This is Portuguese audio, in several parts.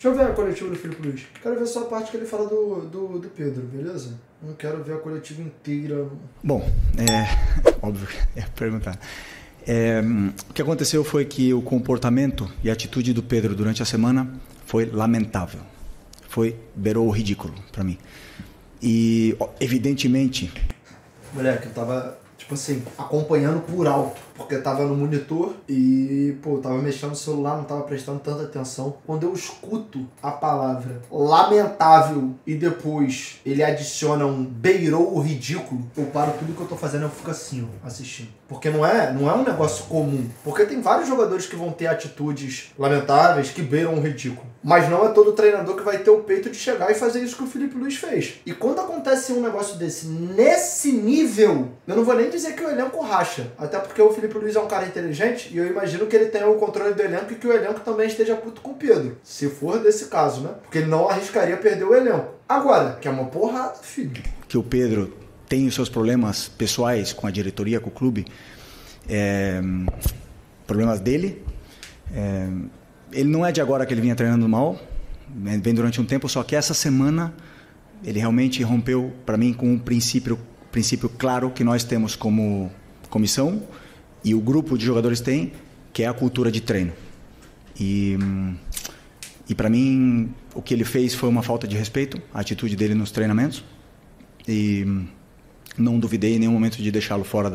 Deixa eu ver a coletiva do Filipe Luís. Quero ver só a parte que ele fala do Pedro, beleza? Não quero ver a coletiva inteira. Bom, óbvio que ia perguntar. O que aconteceu foi que o comportamento e a atitude do Pedro durante a semana foi lamentável. Beirou o ridículo para mim. E, evidentemente... Moleque, eu tava, tipo assim, acompanhando por alto, porque eu tava no monitor e, pô, eu tava mexendo no celular, não tava prestando tanta atenção. Quando eu escuto a palavra lamentável e depois ele adiciona um beirou o ridículo, eu paro tudo que eu tô fazendo e eu fico assim, ó, assistindo. Porque não é um negócio comum. Porque tem vários jogadores que vão ter atitudes lamentáveis que beiram o ridículo. Mas não é todo treinador que vai ter o peito de chegar e fazer isso que o Filipe Luís fez. E quando acontece um negócio desse, nesse nível, eu não vou nem dizer que o elenco racha. Até porque o Filipe Luís é um cara inteligente e eu imagino que ele tenha o controle do elenco e que o elenco também esteja puto com o Pedro. Se for desse caso, né? Porque ele não arriscaria perder o elenco. Agora, que é uma porrada, filho. Que o Pedro tem os seus problemas pessoais com a diretoria, com o clube, problemas dele. Ele não é de agora que ele vinha treinando mal, vem durante um tempo, só que essa semana ele realmente rompeu para mim com um princípio claro que nós temos como comissão e o grupo de jogadores tem, que é a cultura de treino. E para mim o que ele fez foi uma falta de respeito, a atitude dele nos treinamentos, e não duvidei em nenhum momento de deixá-lo fora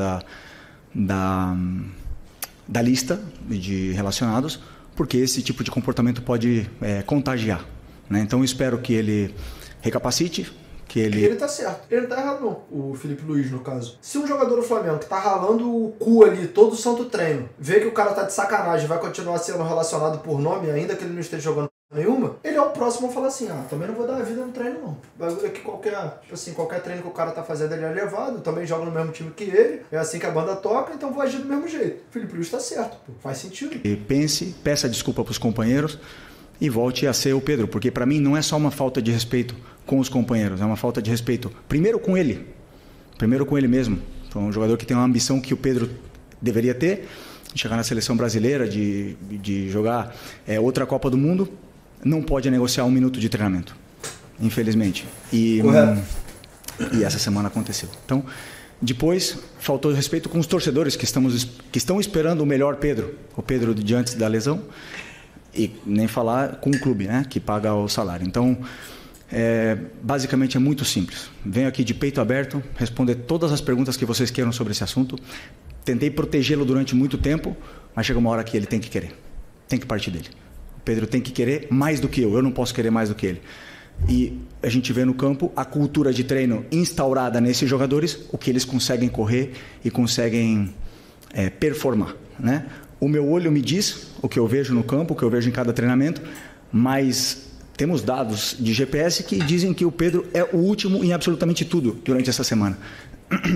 da lista de relacionados, porque esse tipo de comportamento pode contagiar, né? Então eu espero que ele recapacite, que ele tá certo, ele não tá errado não, o Filipe Luís no caso. Se um jogador do Flamengo que tá ralando o cu ali todo santo treino, vê que o cara tá de sacanagem, vai continuar sendo relacionado por nome, ainda que ele não esteja jogando nenhuma, ele é o próximo a falar assim, também não vou dar a vida no treino não. Bagulho é que qualquer treino que o cara tá fazendo ele é levado, também joga no mesmo time que ele, é assim que a banda toca, então vou agir do mesmo jeito. O Filipe Luís tá certo, pô, faz sentido. E peça desculpa pros companheiros e volte a ser o Pedro, porque para mim não é só uma falta de respeito com os companheiros, é uma falta de respeito primeiro com ele mesmo. Então, um jogador que tem uma ambição que o Pedro deveria ter, chegar na seleção brasileira, de jogar outra Copa do Mundo, não pode negociar 1 minuto de treinamento, infelizmente. Correto. E essa semana aconteceu. Então, depois, faltou respeito com os torcedores que estão esperando o melhor Pedro, o Pedro de antes da lesão, e nem falar com o clube, né, que paga o salário. Então, basicamente é muito simples. Venho aqui de peito aberto, responder todas as perguntas que vocês queiram sobre esse assunto. Tentei protegê-lo durante muito tempo, mas chega uma hora que ele tem que querer. Tem que partir dele. O Pedro tem que querer mais do que eu não posso querer mais do que ele. E a gente vê no campo a cultura de treino instaurada nesses jogadores, o que eles conseguem correr e conseguem performar, né? O meu olho me diz o que eu vejo no campo, o que eu vejo em cada treinamento, mas temos dados de GPS que dizem que o Pedro é o último em absolutamente tudo durante essa semana.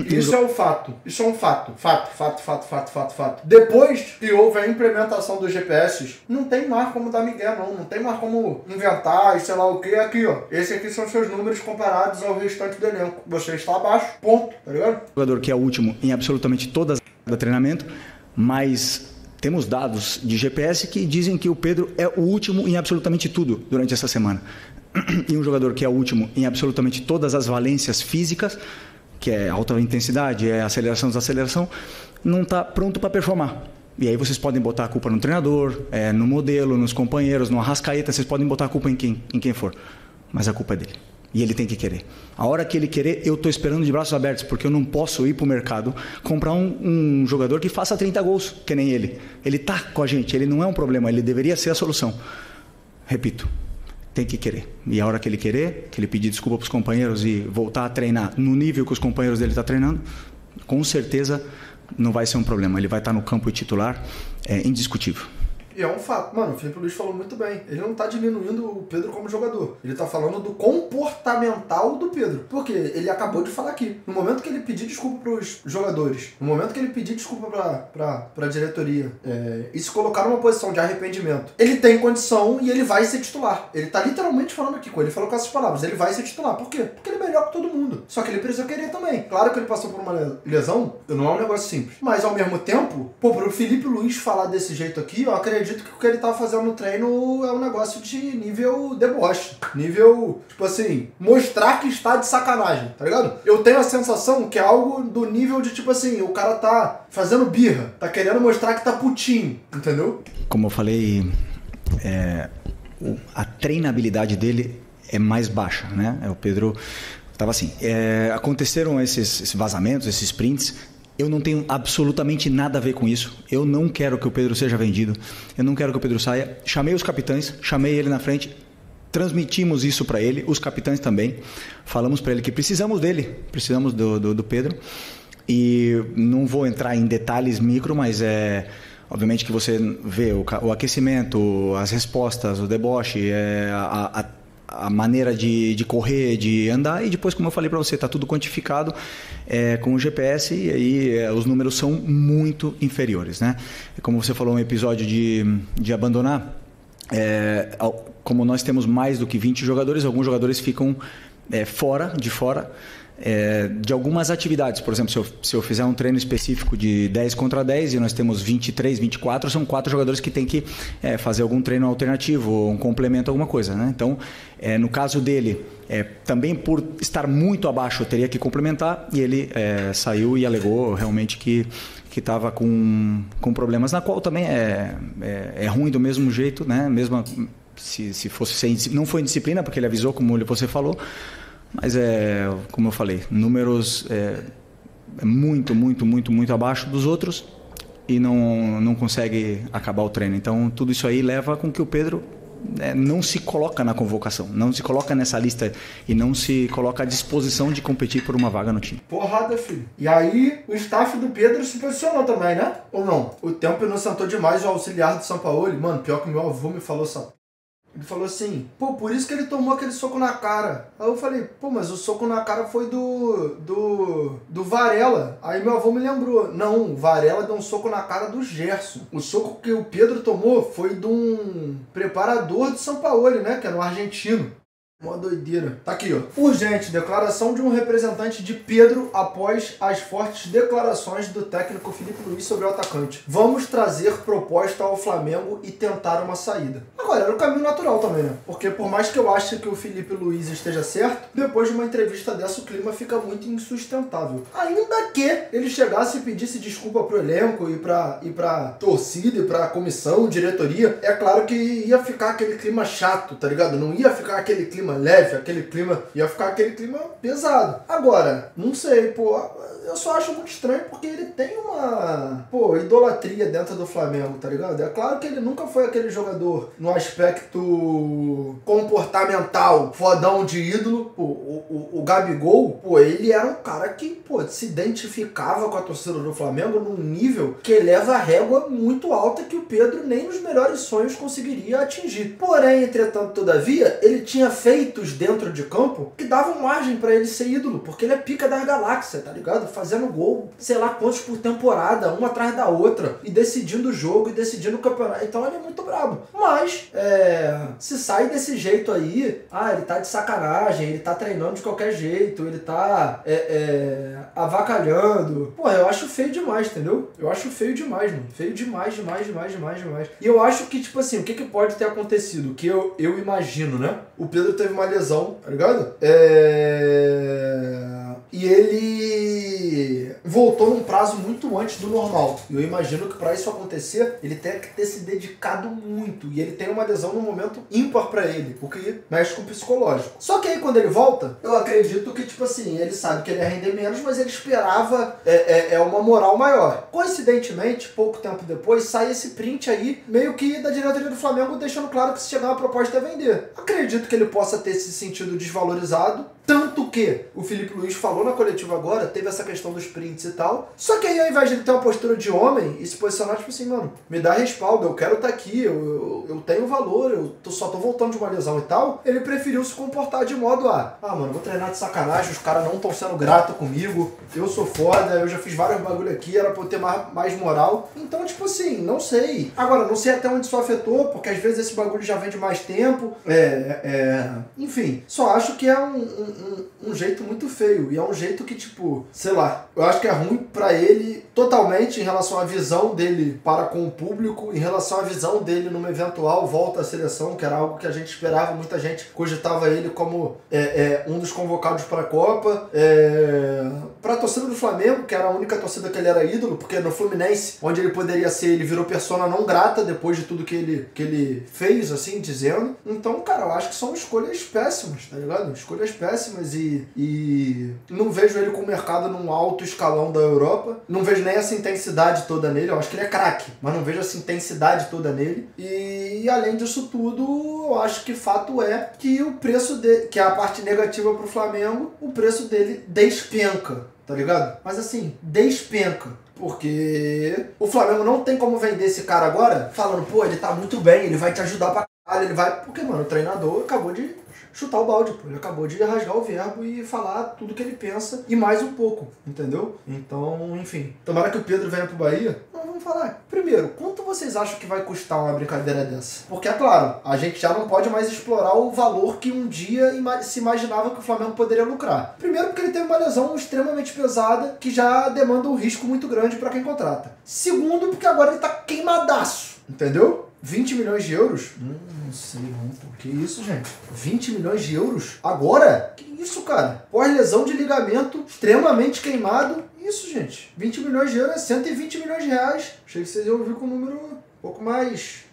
Isso é um fato. Isso é um fato. Fato. Depois que houve a implementação dos GPS, não tem mais como dar migué, não. Não tem mais como inventar e sei lá o que. Aqui, ó. Esse aqui são seus números comparados ao restante do elenco. Você está abaixo, ponto. Tá ligado? Jogador que é o último em absolutamente todas as treinamento, mas temos dados de GPS que dizem que o Pedro é o último em absolutamente tudo durante essa semana. E um jogador que é o último em absolutamente todas as valências físicas, que é alta intensidade, é aceleração, desaceleração, não está pronto para performar. E aí vocês podem botar a culpa no treinador, no modelo, nos companheiros, no Arrascaeta, vocês podem botar a culpa em quem for. Mas a culpa é dele. E ele tem que querer. A hora que ele querer, eu estou esperando de braços abertos, porque eu não posso ir para o mercado comprar um jogador que faça 30 gols, que nem ele. Ele está com a gente, ele não é um problema, ele deveria ser a solução. Repito, tem que querer. E a hora que ele querer, que ele pedir desculpa para os companheiros e voltar a treinar no nível que os companheiros dele estão treinando, com certeza não vai ser um problema. Ele vai estar no campo titular, indiscutível. E é um fato. Mano, o Filipe Luís falou muito bem. Ele não tá diminuindo o Pedro como jogador. Ele tá falando do comportamental do Pedro. Porque ele acabou de falar aqui. No momento que ele pedir desculpa pros jogadores, no momento que ele pedir desculpa pra diretoria, e se colocar numa posição de arrependimento, ele tem condição e ele vai ser titular. Ele tá literalmente falando aqui com ele. Falou com essas palavras. Ele vai ser titular. Por quê? Porque ele é melhor que todo mundo. Só que ele precisa querer também. Claro que ele passou por uma lesão. Não é um negócio simples. Mas ao mesmo tempo, pro Filipe Luís falar desse jeito aqui, eu acredito acredito que o que ele tá fazendo no treino é um negócio de nível deboche. Nível, tipo assim, mostrar que está de sacanagem, tá ligado? Eu tenho a sensação que é algo do nível de, tipo assim, o cara tá fazendo birra, tá querendo mostrar que tá putinho, entendeu? Como eu falei, a treinabilidade dele é mais baixa, né? O Pedro estava assim, aconteceram esses vazamentos, esses prints. Eu não tenho absolutamente nada a ver com isso. Eu não quero que o Pedro seja vendido. Eu não quero que o Pedro saia. Chamei os capitães, chamei ele na frente, transmitimos isso para ele, os capitães também. Falamos para ele que precisamos dele, precisamos do Pedro. E não vou entrar em detalhes micro, mas obviamente que você vê o aquecimento, as respostas, o deboche, a maneira de correr, de andar, e depois, como eu falei para você, está tudo quantificado com o GPS, e aí os números são muito inferiores, né? Como você falou, um episódio de abandonar, como nós temos mais do que 20 jogadores, alguns jogadores ficam fora de algumas atividades. Por exemplo, se eu fizer um treino específico de 10 contra 10 e nós temos 23, 24, são 4 jogadores que têm que fazer algum treino alternativo, um complemento, alguma coisa, né? Então, no caso dele, também por estar muito abaixo, eu teria que complementar, e ele saiu e alegou realmente que estava com problemas, na qual também é ruim do mesmo jeito, né? Mesmo se fosse não foi indisciplina, porque ele avisou, como você falou. Mas como eu falei, números muito, muito, muito, muito abaixo dos outros, e não consegue acabar o treino. Então, tudo isso aí leva com que o Pedro não se coloca na convocação, não se coloca nessa lista e não se coloca à disposição de competir por uma vaga no time. Porrada, filho. E aí, o staff do Pedro se posicionou também, né? Ou não? O tempo inocentou demais o auxiliar do Sampaoli. Mano, pior que meu avô me falou essa... Ele falou assim, pô, por isso que ele tomou aquele soco na cara. Aí eu falei, pô, mas o soco na cara foi do Varela. Aí meu avô me lembrou, não, o Varela deu um soco na cara do Gerson. O soco que o Pedro tomou foi de um preparador do Sampaoli, né, que era um argentino. Uma doideira. Tá aqui, ó. Urgente, declaração de um representante de Pedro após as fortes declarações do técnico Felipe Luiz sobre o atacante. Vamos trazer proposta ao Flamengo e tentar uma saída. Agora, era o caminho natural também, né? Porque por mais que eu ache que o Felipe Luiz esteja certo, depois de uma entrevista dessa o clima fica muito insustentável. Ainda que ele chegasse e pedisse desculpa pro elenco e pra torcida e pra comissão, diretoria, é claro que ia ficar aquele clima chato, tá ligado? Não ia ficar aquele clima leve, aquele clima, ia ficar aquele clima pesado. Agora, não sei, pô, eu só acho muito estranho porque ele tem uma, idolatria dentro do Flamengo, tá ligado? É claro que ele nunca foi aquele jogador no aspecto comportamental, fodão de ídolo. Pô, o Gabigol, ele era um cara que, se identificava com a torcida do Flamengo num nível que eleva a régua muito alta que o Pedro nem nos melhores sonhos conseguiria atingir. Porém, entretanto, todavia, ele tinha feitos dentro de campo que davam margem pra ele ser ídolo, porque ele é pica da galáxia, tá ligado? Fazendo gol, sei lá quantos por temporada, uma atrás da outra, e decidindo o jogo e decidindo o campeonato. Então ele é muito brabo. Mas, se sai desse jeito aí, ele tá de sacanagem, ele tá treinando de qualquer jeito, ele tá avacalhando. Eu acho feio demais, entendeu? Eu acho feio demais, mano. Feio demais, demais, demais, demais, demais. E eu acho que, tipo assim, o que pode ter acontecido? Que eu imagino, né? O Pedro teve uma lesão, tá ligado? E ele voltou num prazo muito antes do normal. E eu imagino que para isso acontecer, ele tem que ter se dedicado muito. E ele tem uma lesão num momento ímpar para ele, porque mexe com o psicológico. Só que aí quando ele volta, eu acredito que, tipo assim, ele sabe que ele ia render menos, mas ele esperava uma moral maior. Coincidentemente, pouco tempo depois, sai esse print aí, meio que da diretoria do Flamengo, deixando claro que se chegar uma proposta é vender. Acredito que ele possa ter se sentido desvalorizado, tanto que o Felipe Luiz falou na coletiva agora, teve essa questão dos prints e tal. Só que aí, ao invés de ele ter uma postura de homem e se posicionar, tipo assim, mano, me dá respaldo, eu quero estar aqui, eu tenho valor, só tô voltando de uma lesão e tal, ele preferiu se comportar de modo mano, vou treinar de sacanagem, os caras não estão sendo gratos comigo, eu sou foda, eu já fiz vários bagulho aqui, era pra eu ter mais moral. Então, tipo assim, não sei. Agora, não sei até onde isso afetou, porque às vezes esse bagulho já vem de mais tempo. Enfim, só acho que é um jeito muito feio. E é um jeito que, tipo, sei lá, eu acho que é ruim pra ele totalmente em relação à visão dele para com o público, em relação à visão dele numa eventual volta à seleção, que era algo que a gente esperava, muita gente cogitava ele como um dos convocados para a Copa. Para a torcida do Flamengo, que era a única torcida que ele era ídolo, porque no Fluminense, onde ele poderia ser, ele virou persona não grata depois de tudo que ele fez, assim, dizendo. Então, cara, eu acho que são escolhas péssimas, tá ligado? Escolhas péssimas e não vejo ele com o mercado num alto escalão da Europa. Não vejo nem essa intensidade toda nele. Eu acho que ele é craque, mas não vejo essa intensidade toda nele. E além disso tudo, eu acho que fato é que o preço dele, que é a parte negativa pro Flamengo, o preço dele despenca, tá ligado? Mas assim, despenca. Porque o Flamengo não tem como vender esse cara agora falando, pô, ele tá muito bem, ele vai te ajudar pra caralho, ele vai... Porque, mano, o treinador acabou de chutar o balde, pô. Ele acabou de rasgar o verbo e falar tudo que ele pensa e mais um pouco, entendeu? Então, enfim. Tomara que o Pedro venha pro Bahia. Não, vamos falar. Primeiro, quanto vocês acham que vai custar uma brincadeira dessa? Porque, é claro, a gente já não pode mais explorar o valor que um dia se imaginava que o Flamengo poderia lucrar. Primeiro, porque ele teve uma lesão extremamente pesada que já demanda um risco muito grande para quem contrata. Segundo, porque agora ele tá queimadaço, entendeu? 20 milhões de euros? Não sei não, pô. Que isso, gente? 20 milhões de euros? Agora? Que isso, cara? Pós-lesão de ligamento, extremamente queimado. Isso, gente. 20 milhões de euros é 120 milhões de reais. Achei que vocês iam ouvir com um número um pouco mais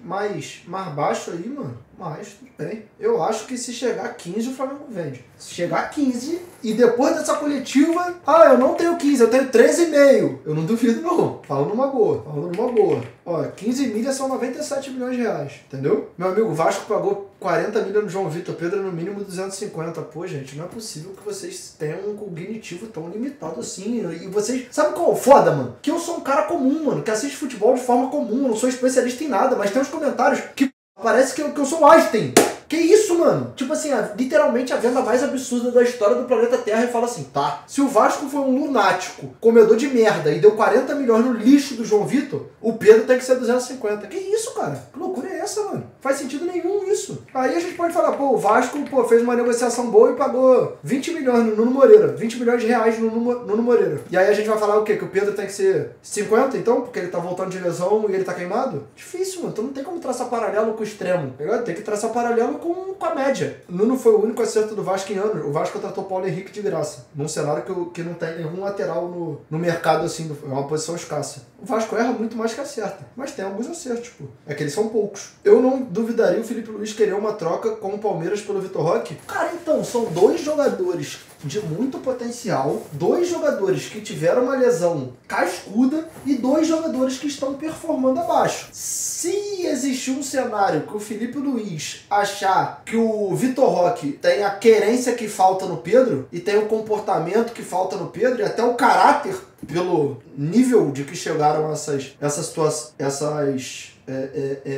baixo aí, mano. Mas, tudo bem. Eu acho que se chegar a 15, o Flamengo vende. Se chegar a 15 e depois dessa coletiva... eu não tenho 15, eu tenho 13,5. Eu não duvido, não. Falando numa boa. Ó, 15 milhas são 97 milhões de reais. Entendeu? Meu amigo, o Vasco pagou 40 milhas no João Vitor. Pedro no mínimo 250. Pô, gente, não é possível que vocês tenham um cognitivo tão limitado assim. E vocês... Sabe qual é o foda, mano? Que eu sou um cara comum, mano. Que assiste futebol de forma comum. Eu não sou especialista em nada. Mas tem uns comentários que... Parece que eu sou o Einstein. Que isso, mano? Tipo assim, literalmente a venda mais absurda da história do planeta Terra e fala assim, tá, se o Vasco foi um lunático, comedor de merda e deu 40 milhões no lixo do João Vitor, o Pedro tem que ser 250. Que isso, cara? Que loucura é essa, mano? Faz sentido nenhum isso. Aí a gente pode falar, pô, o Vasco, fez uma negociação boa e pagou 20 milhões no Nuno Moreira, 20 milhões de reais no Nuno Moreira. E aí a gente vai falar o quê? Que o Pedro tem que ser 50, então? Porque ele tá voltando de lesão e ele tá queimado? Difícil, mano. Então não tem como traçar paralelo com o extremo, tá ligado? Tem que traçar paralelo com a média. Nuno foi o único acerto do Vasco em anos. O Vasco contratou Paulo Henrique de graça. Num cenário que não tem nenhum lateral no mercado, assim, é uma posição escassa. O Vasco erra muito mais que acerta. Mas tem alguns acertos, pô. É que eles são poucos. Eu não duvidaria o Felipe Luiz querer uma troca com o Palmeiras pelo Vitor Roque. Cara, então, são dois jogadores de muito potencial, dois jogadores que tiveram uma lesão cascuda e dois jogadores que estão performando abaixo. Se existir um cenário que o Felipe Luiz achar que o Vitor Roque tem a querência que falta no Pedro e tem o comportamento que falta no Pedro e até o caráter pelo nível de que chegaram essas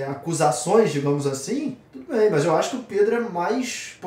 acusações, digamos assim, tudo bem, mas eu acho que o Pedro é mais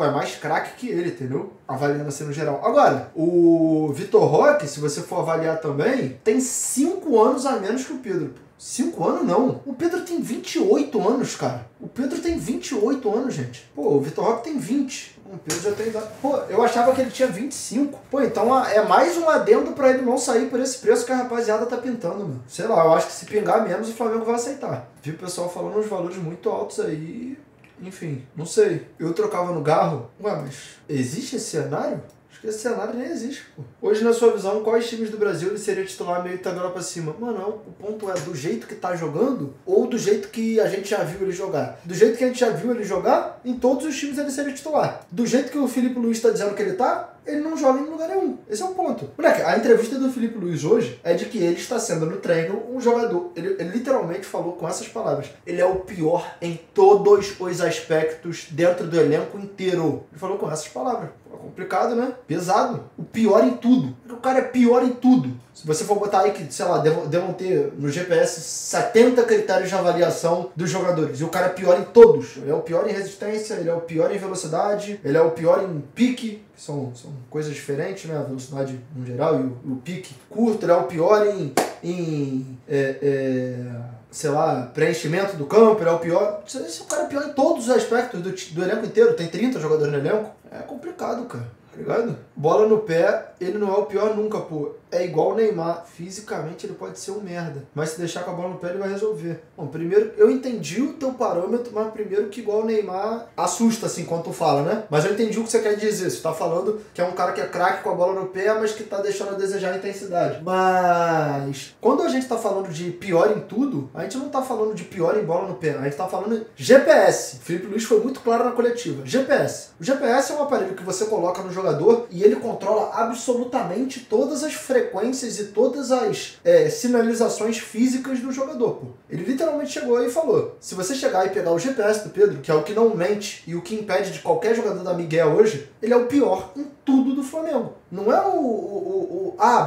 craque que ele, entendeu? Avaliando assim no geral. Agora, o Vitor Roque, se você for avaliar também, tem 5 anos a menos que o Pedro. 5 anos não. O Pedro tem 28 anos, cara. O Pedro tem 28 anos, gente. Pô, o Vitor Roque tem 20. O Pedro já tem idade. Pô, eu achava que ele tinha 25. Pô, então é mais um adendo pra ele não sair por esse preço que a rapaziada tá pintando, mano. Sei lá, eu acho que se pingar menos o Flamengo vai aceitar. Vi o pessoal falando uns valores muito altos aí. Enfim, não sei. Eu trocava no Garro. Ué, mas existe esse cenário? Acho que esse cenário nem existe, pô. Hoje, na sua visão, quais times do Brasil ele seria titular meio tabela pra cima? Mano, não, o ponto é do jeito que tá jogando ou do jeito que a gente já viu ele jogar? Do jeito que a gente já viu ele jogar, em todos os times ele seria titular. Do jeito que o Felipe Luiz tá dizendo que ele tá, ele não joga em lugar nenhum. Esse é o ponto. Moleque, a entrevista do Felipe Luiz hoje é de que ele está sendo no treino um jogador. Ele literalmente falou com essas palavras. Ele é o pior em todos os aspectos dentro do elenco inteiro. Ele falou com essas palavras. complicado, né? Pesado. O pior em tudo. O cara é pior em tudo. Se você for botar aí que, sei lá, devam ter no GPS 70 critérios de avaliação dos jogadores. E o cara é pior em todos. Ele é o pior em resistência, ele é o pior em velocidade, ele é o pior em pique, que são coisas diferentes, né? A velocidade no geral e o pique curto, ele é o pior sei lá, preenchimento do campo, ele é o pior. Esse cara é pior em todos os aspectos do elenco inteiro. Tem 30 jogadores no elenco. É complicado, cara. Tá ligado? Bola no pé, ele não é o pior nunca, pô. É igual o Neymar. Fisicamente ele pode ser um merda. Mas se deixar com a bola no pé, ele vai resolver. Bom, primeiro, eu entendi o teu parâmetro, mas primeiro que igual o Neymar assusta, assim, quando tu fala, né? Mas eu entendi o que você quer dizer. Você tá falando que é um cara que é craque com a bola no pé, mas que tá deixando a desejar intensidade. Mas quando a gente tá falando de pior em tudo, a gente não tá falando de pior em bola no pé. A gente tá falando GPS. O Felipe Luiz foi muito claro na coletiva. GPS. O GPS é um aparelho que você coloca no jogador e ele controla absolutamente todas as frequências e todas as sinalizações físicas do jogador, pô. Ele literalmente chegou aí e falou: se você chegar e pegar o GPS do Pedro, que é o que não mente e o que impede de qualquer jogador da Miguel hoje, ele é o pior em tudo do Flamengo. Não é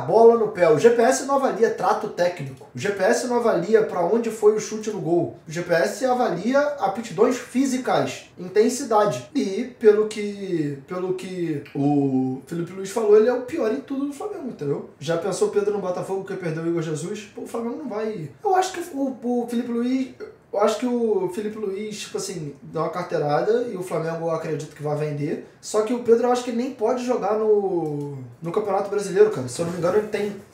bola no pé. O GPS não avalia trato técnico. O GPS não avalia para onde foi o chute no gol. O GPS avalia aptidões físicas, intensidade. E pelo que o Felipe Luiz falou, ele é o pior em tudo do Flamengo, entendeu? Já pensou o Pedro no Botafogo que perdeu o Igor Jesus? Pô, o Flamengo não vai... Eu acho que o Felipe Luiz, tipo assim, dá uma carteirada e o Flamengo eu acredito que vai vender. Só que o Pedro eu acho que ele nem pode jogar no Campeonato Brasileiro, cara. Se eu não me engano,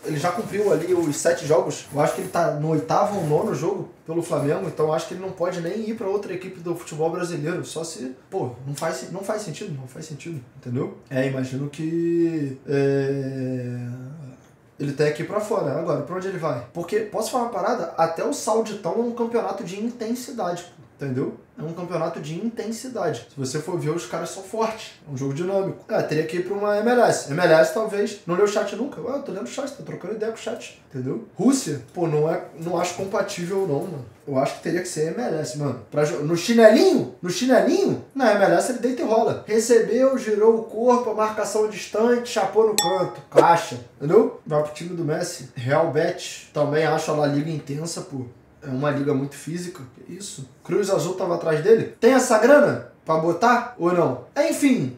ele já cumpriu ali os 7 jogos. Eu acho que ele tá no 8º ou 9º jogo pelo Flamengo, então eu acho que ele não pode nem ir pra outra equipe do futebol brasileiro. Só se, pô, não faz sentido, entendeu? Imagino que... ele tem que ir pra fora. Agora, pra onde ele vai? Porque, posso falar uma parada? Até o Sauditão é um campeonato de intensidade, entendeu? É um campeonato de intensidade. Se você for ver, os caras são fortes. É um jogo dinâmico. Teria que ir pra uma MLS. MLS, talvez. Não leu o chat nunca? Eu tô lendo o chat, tô trocando ideia com o chat. Entendeu? Rússia, pô, não acho compatível não, mano. Eu acho que teria que ser MLS, mano. No chinelinho, na MLS ele deita e rola. Recebeu, girou o corpo, a marcação distante, chapou no canto. Caixa, entendeu? Vai pro time do Messi. Real Betis, também acho a La Liga intensa, pô. É uma liga muito física. Que isso? Cruz Azul tava atrás dele? Tem essa grana pra botar ou não? Enfim,